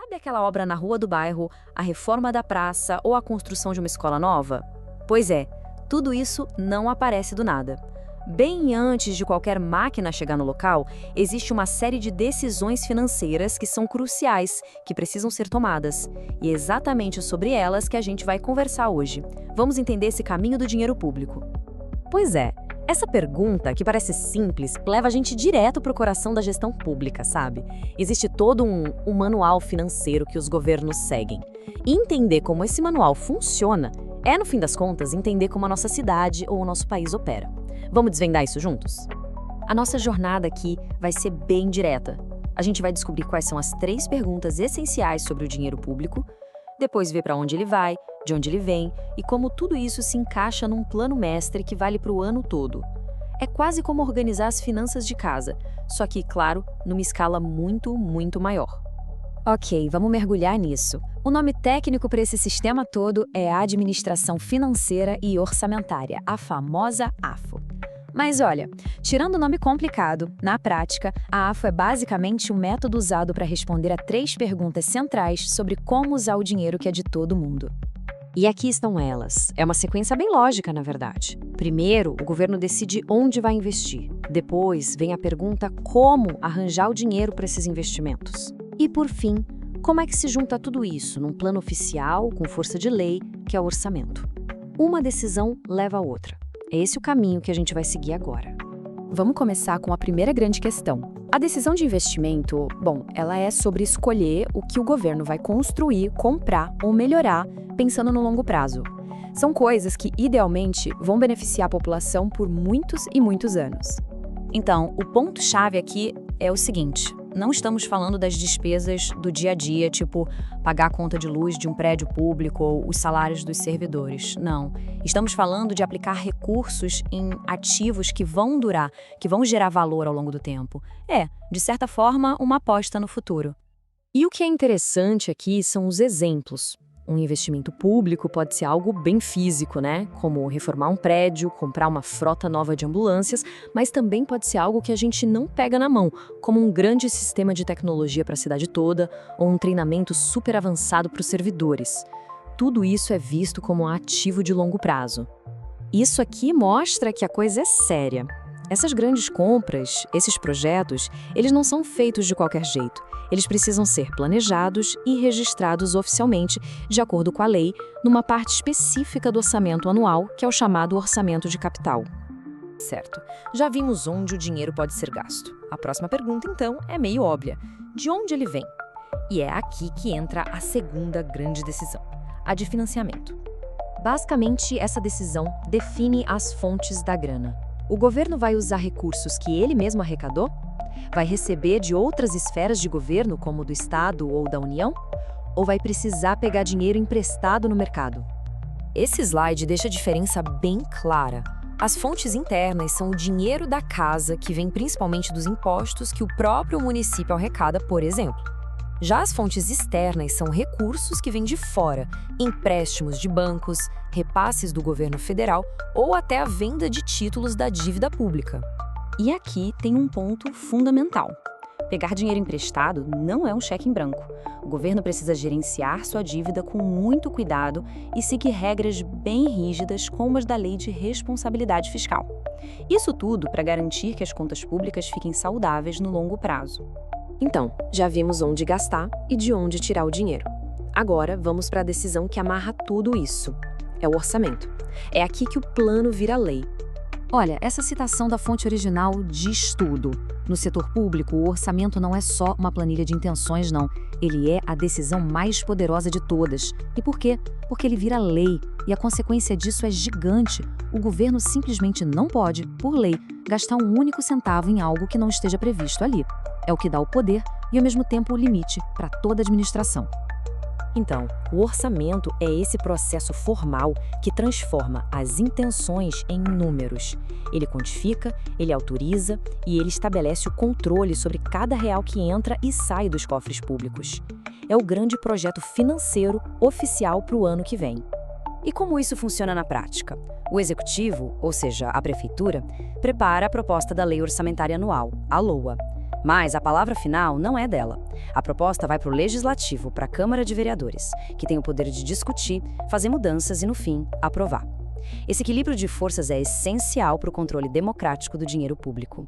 Sabe aquela obra na rua do bairro, a reforma da praça ou a construção de uma escola nova? Pois é, tudo isso não aparece do nada. Bem antes de qualquer máquina chegar no local, existe uma série de decisões financeiras que são cruciais, que precisam ser tomadas. E é exatamente sobre elas que a gente vai conversar hoje. Vamos entender esse caminho do dinheiro público. Pois é, essa pergunta, que parece simples, leva a gente direto para o coração da gestão pública, sabe? Existe todo um manual financeiro que os governos seguem. E entender como esse manual funciona é, no fim das contas, entender como a nossa cidade ou o nosso país opera. Vamos desvendar isso juntos? A nossa jornada aqui vai ser bem direta. A gente vai descobrir quais são as 3 perguntas essenciais sobre o dinheiro público, depois ver para onde ele vai, de onde ele vem e como tudo isso se encaixa num plano mestre que vale para o ano todo. É quase como organizar as finanças de casa, só que, claro, numa escala muito, muito maior. Ok, vamos mergulhar nisso. O nome técnico para esse sistema todo é a Administração Financeira e Orçamentária, a famosa AFO. Mas olha, tirando o nome complicado, na prática, a AFO é basicamente um método usado para responder a 3 perguntas centrais sobre como usar o dinheiro que é de todo mundo. E aqui estão elas. É uma sequência bem lógica, na verdade. Primeiro, o governo decide onde vai investir. Depois, vem a pergunta como arranjar o dinheiro para esses investimentos. E por fim, como é que se junta tudo isso num plano oficial, com força de lei, que é o orçamento? Uma decisão leva a outra. É esse o caminho que a gente vai seguir agora. Vamos começar com a primeira grande questão. A decisão de investimento, ela é sobre escolher o que o governo vai construir, comprar ou melhorar, pensando no longo prazo. São coisas que, idealmente, vão beneficiar a população por muitos e muitos anos. Então, o ponto-chave aqui é o seguinte: não estamos falando das despesas do dia a dia, tipo pagar a conta de luz de um prédio público ou os salários dos servidores. Não. Estamos falando de aplicar recursos em ativos que vão durar, que vão gerar valor ao longo do tempo. É, de certa forma, uma aposta no futuro. E o que é interessante aqui são os exemplos. Um investimento público pode ser algo bem físico, né? Como reformar um prédio, comprar uma frota nova de ambulâncias, mas também pode ser algo que a gente não pega na mão, como um grande sistema de tecnologia para a cidade toda ou um treinamento super avançado para os servidores. Tudo isso é visto como um ativo de longo prazo. Isso aqui mostra que a coisa é séria. Essas grandes compras, esses projetos, eles não são feitos de qualquer jeito. Eles precisam ser planejados e registrados oficialmente, de acordo com a lei, numa parte específica do orçamento anual, que é o chamado orçamento de capital. Certo, já vimos onde o dinheiro pode ser gasto. A próxima pergunta, então, é meio óbvia. De onde ele vem? E é aqui que entra a segunda grande decisão, a de financiamento. Basicamente, essa decisão define as fontes da grana. O governo vai usar recursos que ele mesmo arrecadou? Vai receber de outras esferas de governo, como do Estado ou da União? Ou vai precisar pegar dinheiro emprestado no mercado? Esse slide deixa a diferença bem clara. As fontes internas são o dinheiro da casa, que vem principalmente dos impostos que o próprio município arrecada, por exemplo. Já as fontes externas são recursos que vêm de fora, empréstimos de bancos, repasses do governo federal ou até a venda de títulos da dívida pública. E aqui tem um ponto fundamental. Pegar dinheiro emprestado não é um cheque em branco. O governo precisa gerenciar sua dívida com muito cuidado e seguir regras bem rígidas, como as da Lei de Responsabilidade Fiscal. Isso tudo para garantir que as contas públicas fiquem saudáveis no longo prazo. Então, já vimos onde gastar e de onde tirar o dinheiro. Agora, vamos para a decisão que amarra tudo isso. É o orçamento. É aqui que o plano vira lei. Olha, essa citação da fonte original diz tudo. No setor público, o orçamento não é só uma planilha de intenções, não. Ele é a decisão mais poderosa de todas. E por quê? Porque ele vira lei. E a consequência disso é gigante. O governo simplesmente não pode, por lei, gastar um único centavo em algo que não esteja previsto ali. É o que dá o poder e, ao mesmo tempo, o limite para toda a administração. Então, o orçamento é esse processo formal que transforma as intenções em números. Ele quantifica, ele autoriza e ele estabelece o controle sobre cada real que entra e sai dos cofres públicos. É o grande projeto financeiro oficial para o ano que vem. E como isso funciona na prática? O Executivo, ou seja, a Prefeitura, prepara a proposta da Lei Orçamentária Anual, a LOA. Mas a palavra final não é dela. A proposta vai para o Legislativo, para a Câmara de Vereadores, que tem o poder de discutir, fazer mudanças e, no fim, aprovar. Esse equilíbrio de forças é essencial para o controle democrático do dinheiro público.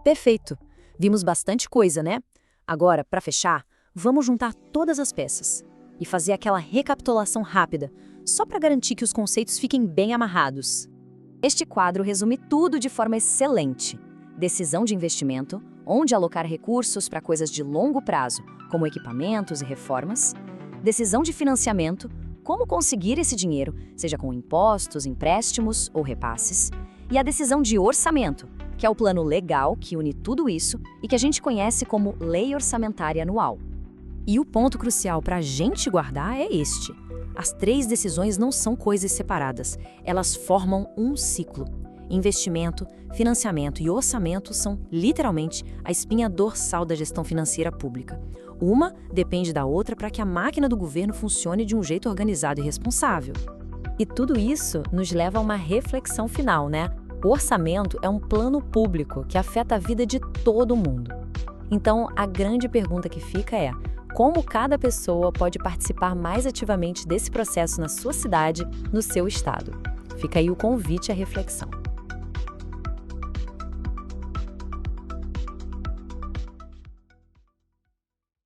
Perfeito! Vimos bastante coisa, né? Agora, para fechar, vamos juntar todas as peças e fazer aquela recapitulação rápida, só para garantir que os conceitos fiquem bem amarrados. Este quadro resume tudo de forma excelente. Decisão de investimento, onde alocar recursos para coisas de longo prazo, como equipamentos e reformas. Decisão de financiamento, como conseguir esse dinheiro, seja com impostos, empréstimos ou repasses. E a decisão de orçamento, que é o plano legal que une tudo isso e que a gente conhece como Lei Orçamentária Anual. E o ponto crucial para a gente guardar é este. As 3 decisões não são coisas separadas, elas formam um ciclo. Investimento, financiamento e orçamento são, literalmente, a espinha dorsal da gestão financeira pública. Uma depende da outra para que a máquina do governo funcione de um jeito organizado e responsável. E tudo isso nos leva a uma reflexão final, né? O orçamento é um plano público que afeta a vida de todo mundo. Então, a grande pergunta que fica é: como cada pessoa pode participar mais ativamente desse processo na sua cidade, no seu estado? Fica aí o convite à reflexão.